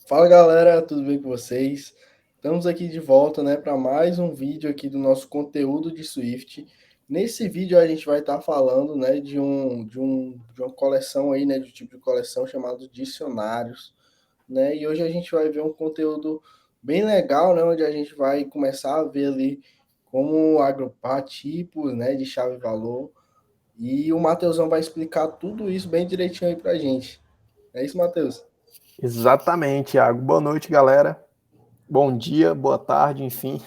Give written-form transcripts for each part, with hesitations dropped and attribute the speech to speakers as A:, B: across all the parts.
A: Fala galera, tudo bem com vocês? Estamos aqui de volta, né, para mais um vídeo aqui do nosso conteúdo de Swift. Nesse vídeo a gente vai estar falando, né, de uma coleção aí, né, de um tipo de coleção chamado dicionários, né? E hoje a gente vai ver um conteúdo bem legal, né, onde a gente vai começar a ver ali como agrupar tipos, né, de chave e valor. E o Matheusão vai explicar tudo isso bem direitinho aí pra gente. É isso, Matheus?
B: Exatamente, Iago. Boa noite, galera. Bom dia, boa tarde, enfim.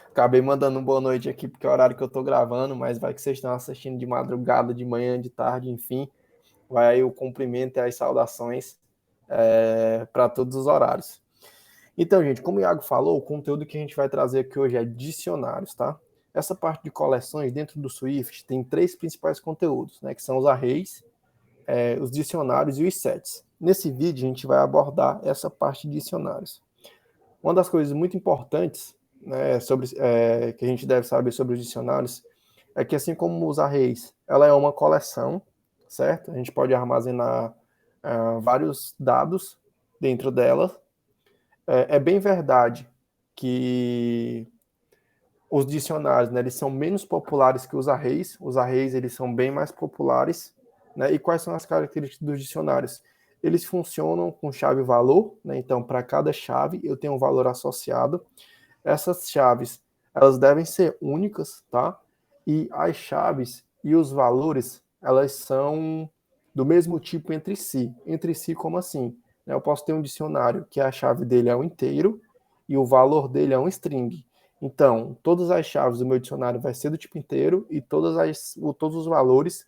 B: Acabei mandando um boa noite aqui porque é o horário que eu tô gravando, mas vai que vocês estão assistindo de madrugada, de manhã, de tarde, enfim. Vai aí o cumprimento e as saudações para todos os horários. Então, gente, como o Iago falou, o conteúdo que a gente vai trazer aqui hoje é dicionários, tá? Essa parte de coleções dentro do Swift tem três principais conteúdos, né? Que são os arrays, os dicionários e os sets. Nesse vídeo, a gente vai abordar essa parte de dicionários. Uma das coisas muito importantes, né, que a gente deve saber sobre os dicionários é que, assim como os arrays, ela é uma coleção, certo? A gente pode armazenar vários dados dentro dela. É bem verdade que os dicionários, né, eles são menos populares que os arrays. Os arrays, eles são bem mais populares, né? E quais são as características dos dicionários? Eles funcionam com chave-valor, né? Então, para cada chave, eu tenho um valor associado. Essas chaves, elas devem ser únicas, tá? E as chaves e os valores, elas são do mesmo tipo entre si. Entre si, como assim? Eu posso ter um dicionário que a chave dele é um inteiro e o valor dele é um string. Então, todas as chaves do meu dicionário vai ser do tipo inteiro e todos os valores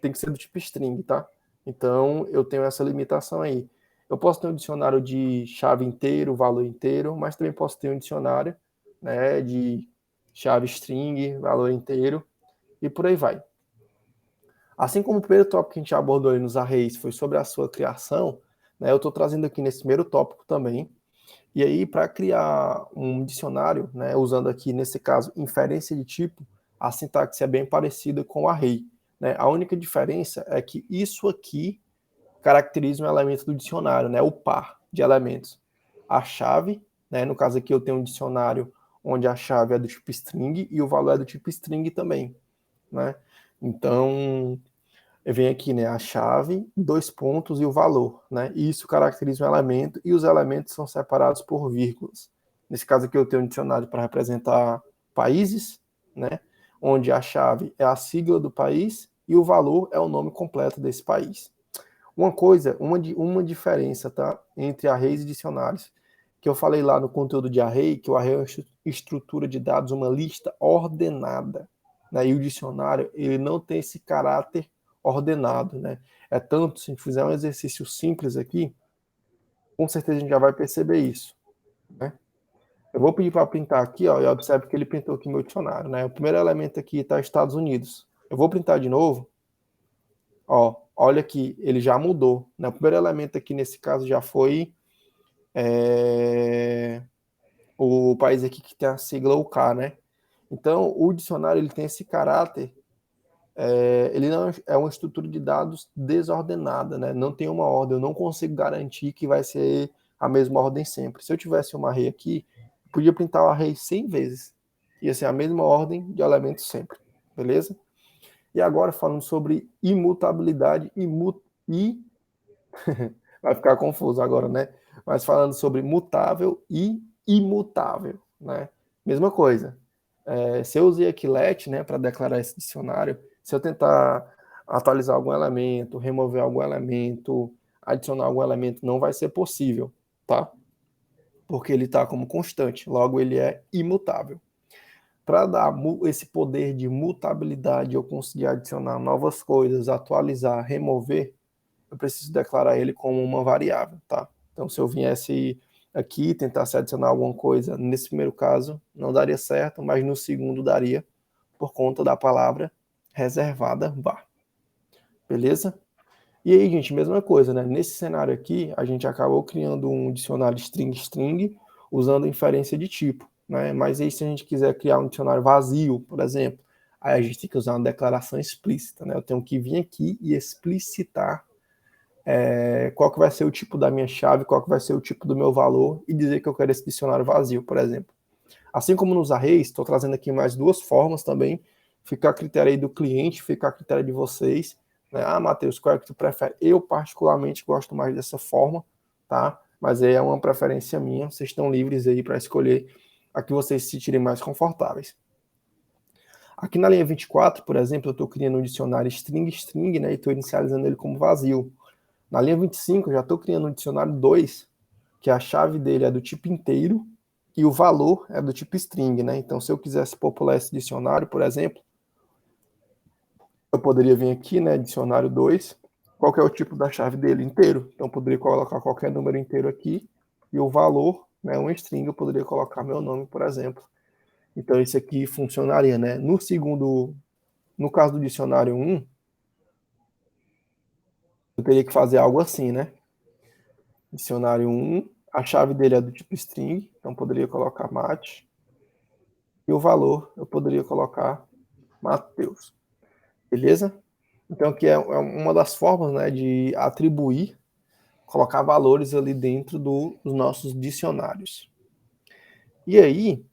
B: tem que ser do tipo string, tá? Então, eu tenho essa limitação aí. Eu posso ter um dicionário de chave inteiro, valor inteiro, mas também posso ter um dicionário, né, de chave string, valor inteiro, e por aí vai. Assim como o primeiro tópico que a gente abordou aí nos arrays foi sobre a sua criação, né, eu estou trazendo aqui nesse primeiro tópico também. E aí, para criar um dicionário, né, usando aqui, nesse caso, inferência de tipo, a sintaxe é bem parecida com o array. Né? A única diferença é que isso aqui caracteriza um elemento do dicionário, né, o par de elementos. A chave, né, no caso aqui eu tenho um dicionário onde a chave é do tipo string e o valor é do tipo string também. Né? Então, vem aqui, né, a chave, dois pontos e o valor, né? E isso caracteriza um elemento e os elementos são separados por vírgulas. Nesse caso aqui eu tenho um dicionário para representar países, né? Onde a chave é a sigla do país e o valor é o nome completo desse país. Uma coisa, uma diferença, tá, entre arrays e dicionários, que eu falei lá no conteúdo de array, que o array é uma estrutura de dados, uma lista ordenada, né? E o dicionário, ele não tem esse caráter ordenado, né? É tanto, se a gente fizer um exercício simples aqui, com certeza a gente já vai perceber isso, né? Eu vou pedir para printar aqui, ó, e observe que ele printou aqui meu dicionário, né? O primeiro elemento aqui está Estados Unidos. Eu vou printar de novo, ó, olha aqui, ele já mudou, né? O primeiro elemento aqui nesse caso já foi é, o país aqui que tem a sigla UK, né? Então, o dicionário ele tem esse caráter, ele não é uma estrutura de dados desordenada, né? Não tem uma ordem, eu não consigo garantir que vai ser a mesma ordem sempre. Se eu tivesse uma array aqui, eu podia printar o array 100 vezes. Ia ser a mesma ordem de elementos sempre, beleza? E agora falando sobre imutabilidade e vai ficar confuso agora, né? Mas falando sobre mutável e imutável, né? Mesma coisa. Se eu usei aqui let, né, para declarar esse dicionário, se eu tentar atualizar algum elemento, remover algum elemento, adicionar algum elemento, não vai ser possível, tá? Porque ele está como constante, logo ele é imutável. Para dar esse poder de mutabilidade, eu conseguir adicionar novas coisas, atualizar, remover, eu preciso declarar ele como uma variável, tá? Então, se eu viesse aqui e tentasse adicionar alguma coisa, nesse primeiro caso, não daria certo, mas no segundo daria, por conta da palavra reservada var. Beleza? E aí, gente, mesma coisa, né? Nesse cenário aqui, a gente acabou criando um dicionário string-string usando inferência de tipo, né? Mas aí, se a gente quiser criar um dicionário vazio, por exemplo, aí a gente tem que usar uma declaração explícita, né? Eu tenho que vir aqui e explicitar qual que vai ser o tipo da minha chave, qual que vai ser o tipo do meu valor e dizer que eu quero esse dicionário vazio, por exemplo. Assim como nos arrays, estou trazendo aqui mais duas formas também, fica a critério aí do cliente, fica a critério de vocês, né? Ah, Matheus, qual é que tu prefere? Eu particularmente gosto mais dessa forma, tá? Mas aí é uma preferência minha, vocês estão livres aí para escolher a que vocês se sentirem mais confortáveis. Aqui na linha 24, por exemplo, eu estou criando um dicionário string, né, e estou inicializando ele como vazio. Na linha 25, eu já estou criando um dicionário 2, que a chave dele é do tipo inteiro e o valor é do tipo string, né? Então, se eu quisesse popular esse dicionário, por exemplo, eu poderia vir aqui, né, dicionário 2, qual que é o tipo da chave dele? Inteiro. Então, eu poderia colocar qualquer número inteiro aqui e o valor, né, um string, eu poderia colocar meu nome, por exemplo. Então, isso aqui funcionaria, né? No caso do dicionário 1, eu teria que fazer algo assim, né? Dicionário 1, a chave dele é do tipo string, então poderia colocar Mate. E o valor eu poderia colocar Mateus. Beleza? Então aqui é uma das formas, né, de atribuir, colocar valores ali dentro dos nossos dicionários. E aí,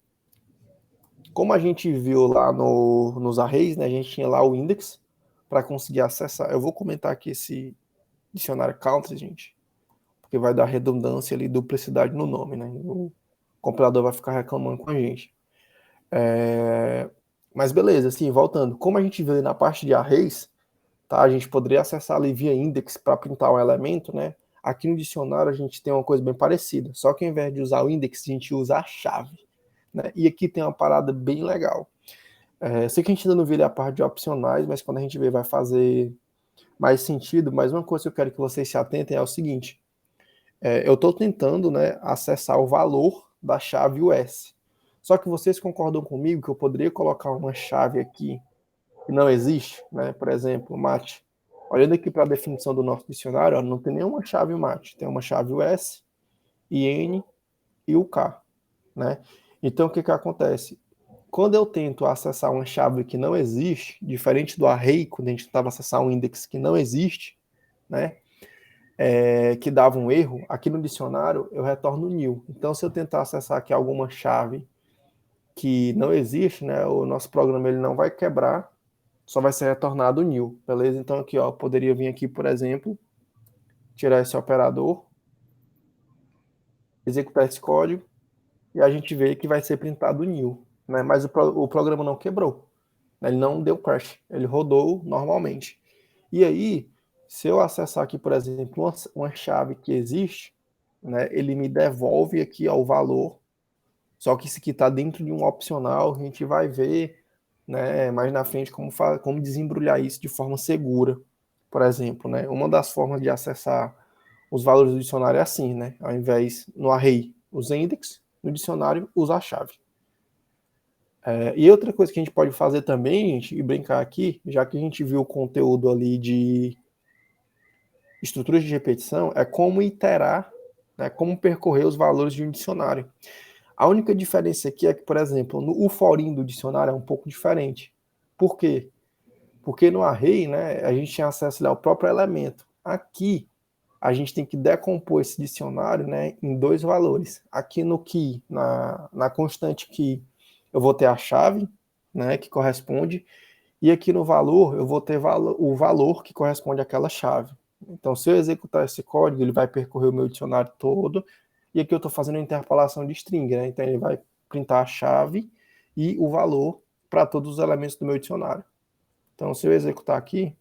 B: como a gente viu lá nos arrays, né, a gente tinha lá o index para conseguir acessar. Eu vou comentar aqui esse dicionário country, gente, porque vai dar redundância ali, duplicidade no nome, né? O compilador vai ficar reclamando com a gente. Mas beleza, assim, voltando. Como a gente viu ali na parte de arrays, tá? A gente poderia acessar ali via index para printar um elemento, né? Aqui no dicionário a gente tem uma coisa bem parecida, só que ao invés de usar o index, a gente usa a chave, né? E aqui tem uma parada bem legal. Sei que a gente ainda não viu a parte de opcionais, mas quando a gente ver vai fazer mais sentido. Mas uma coisa que eu quero que vocês se atentem é o seguinte: eu estou tentando, né, acessar o valor da chave US. Só que vocês concordam comigo que eu poderia colocar uma chave aqui que não existe, né? Por exemplo, mate. Olhando aqui para a definição do nosso dicionário, ó, não tem nenhuma chave mate. Tem uma chave US, IN e o K, né? Então, o que que acontece? Quando eu tento acessar uma chave que não existe, diferente do array, quando a gente tentava acessar um index que não existe, né? Que dava um erro, aqui no dicionário eu retorno nil. Então, se eu tentar acessar aqui alguma chave que não existe, né, o nosso programa ele não vai quebrar, só vai ser retornado nil, beleza? Então aqui, ó, poderia vir aqui, por exemplo, tirar esse operador, executar esse código e a gente vê que vai ser printado nil, né? Mas o programa não quebrou, né? Ele não deu crash, ele rodou normalmente. E aí, se eu acessar aqui, por exemplo, uma chave que existe, né, ele me devolve aqui ó, o valor, só que isso aqui está dentro de um opcional, a gente vai ver, né, mais na frente como desembrulhar isso de forma segura. Por exemplo, né, uma das formas de acessar os valores do dicionário é assim, né, ao invés no array usa index, no dicionário usa a chave. E outra coisa que a gente pode fazer também, gente, e brincar aqui, já que a gente viu o conteúdo ali de estruturas de repetição, é como iterar, né, como percorrer os valores de um dicionário. A única diferença aqui é que, por exemplo, o forinho do dicionário é um pouco diferente. Por quê? Porque no array, né, a gente tem acesso ao próprio elemento. Aqui, a gente tem que decompor esse dicionário, né, em dois valores. Aqui no key, na constante key, eu vou ter a chave, né, que corresponde, e aqui no valor, eu vou ter o valor que corresponde àquela chave. Então, se eu executar esse código, ele vai percorrer o meu dicionário todo, e aqui eu estou fazendo uma interpolação de string, né? Então, ele vai printar a chave e o valor para todos os elementos do meu dicionário. Então, se eu executar aqui,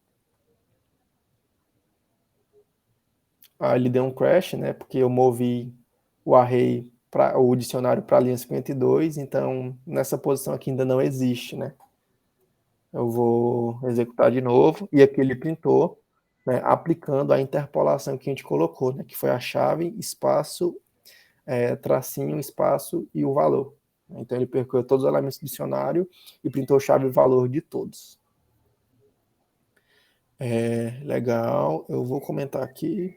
B: ele deu um crash, né? Porque eu movi o array, o dicionário para a linha 52, então nessa posição aqui ainda não existe, né? Eu vou executar de novo, e aqui ele printou, né, aplicando a interpolação que a gente colocou, né, que foi a chave, espaço, tracinho, espaço e o valor. Então ele percorreu todos os elementos do dicionário e printou chave e valor de todos. Legal, eu vou comentar aqui.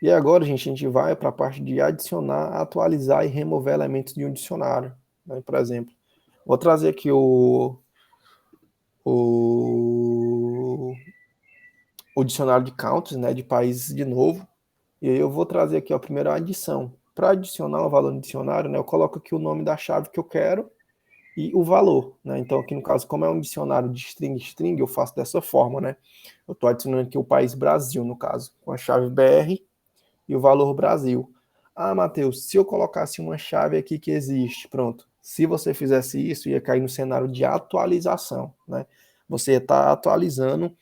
B: E agora, gente, a gente vai para a parte de adicionar, atualizar e remover elementos de um dicionário. Né? Por exemplo, vou trazer aqui o o dicionário de countries, né, de países de novo. E aí eu vou trazer aqui a primeira adição. Para adicionar um valor no dicionário, né, eu coloco aqui o nome da chave que eu quero e o valor, né? Então aqui no caso, como é um dicionário de string, eu faço dessa forma, né? Eu estou adicionando aqui o país Brasil, no caso, com a chave BR e o valor Brasil. Ah, Matheus, se eu colocasse uma chave aqui que existe, pronto. Se você fizesse isso, ia cair no cenário de atualização, né? Você está atualizando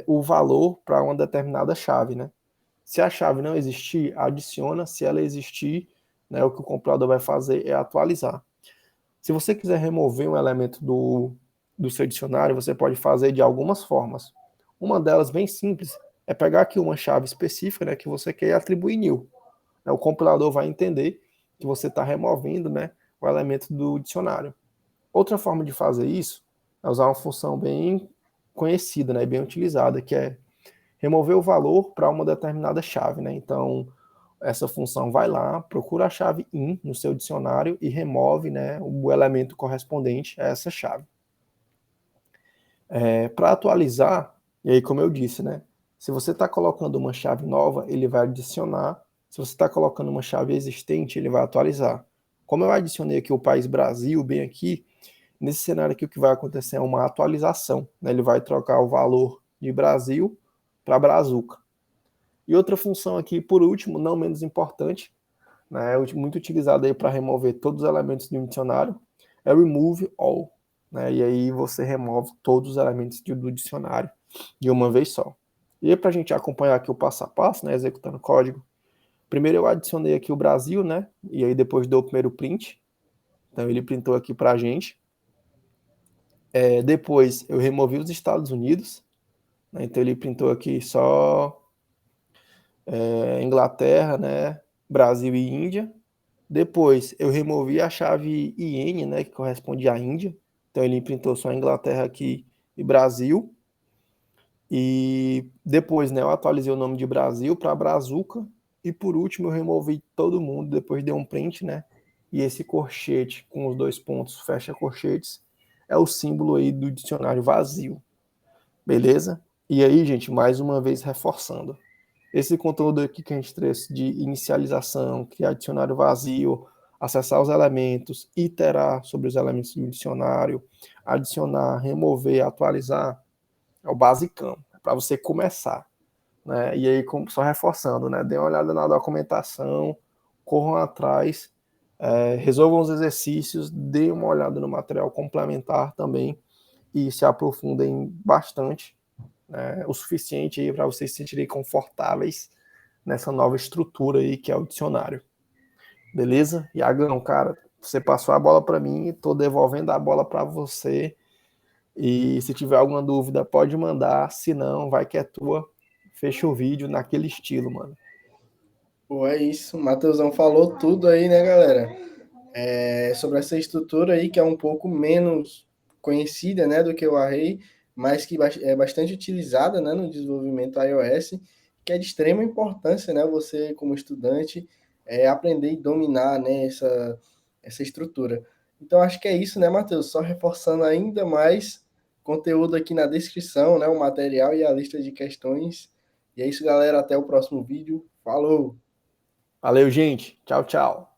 B: o valor para uma determinada chave, né? Se a chave não existir, adiciona. Se ela existir, né, o que o compilador vai fazer é atualizar. Se você quiser remover um elemento do seu dicionário, você pode fazer de algumas formas. Uma delas, bem simples, é pegar aqui uma chave específica, né, que você quer atribuir new. O compilador vai entender que você está removendo, né, o elemento do dicionário. Outra forma de fazer isso é usar uma função bem conhecida, né, bem utilizada, que é remover o valor para uma determinada chave. Né? Então, essa função vai lá, procura a chave in no seu dicionário e remove, né, o elemento correspondente a essa chave. Para atualizar, e aí como eu disse, né, se você está colocando uma chave nova, ele vai adicionar. Se você está colocando uma chave existente, ele vai atualizar. Como eu adicionei aqui o país Brasil, bem aqui, nesse cenário aqui o que vai acontecer é uma atualização. Né? Ele vai trocar o valor de Brasil para Brazuca. E outra função aqui, por último, não menos importante, né, muito utilizada aí para remover todos os elementos de um dicionário, é remove all. Né, e aí você remove todos os elementos do dicionário de uma vez só. E para a gente acompanhar aqui o passo a passo, né, executando o código, primeiro eu adicionei aqui o Brasil, né, e aí depois deu o primeiro print. Então ele printou aqui para a gente. Depois eu removi os Estados Unidos, né, então ele printou aqui só Inglaterra, né, Brasil e Índia. Depois eu removi a chave IN, né, que corresponde à Índia. Então ele printou só Inglaterra aqui e Brasil. E depois, né, eu atualizei o nome de Brasil para Brazuca. E por último eu removi todo mundo, depois dei um print, né? E esse corchete com os dois pontos, fecha corchetes, é o símbolo aí do dicionário vazio. Beleza? E aí, gente, mais uma vez reforçando. Esse conteúdo aqui que a gente trouxe de inicialização, criar dicionário vazio, acessar os elementos, iterar sobre os elementos do dicionário, adicionar, remover, atualizar, é o basicão, para você começar. Né? E aí, só reforçando, né? Dê uma olhada na documentação, corram atrás, resolvam os exercícios, dê uma olhada no material complementar também e se aprofundem bastante, né? O suficiente aí para vocês se sentirem confortáveis nessa nova estrutura aí que é o dicionário. Beleza? Iagão, cara, você passou a bola para mim, estou devolvendo a bola para você. E se tiver alguma dúvida, pode mandar. Se não, vai que é tua. Fecha o vídeo naquele estilo, mano.
A: Pô, é isso. O Matheusão falou tudo aí, né, galera? Sobre essa estrutura aí, que é um pouco menos conhecida, né, do que o Array, mas que é bastante utilizada, né, no desenvolvimento iOS, que é de extrema importância, né, você como estudante aprender e dominar, né, essa estrutura. Então acho que é isso, né, Matheus? Só reforçando ainda mais conteúdo aqui na descrição, né, o material e a lista de questões. E é isso, galera. Até o próximo vídeo. Falou!
B: Valeu, gente. Tchau, tchau.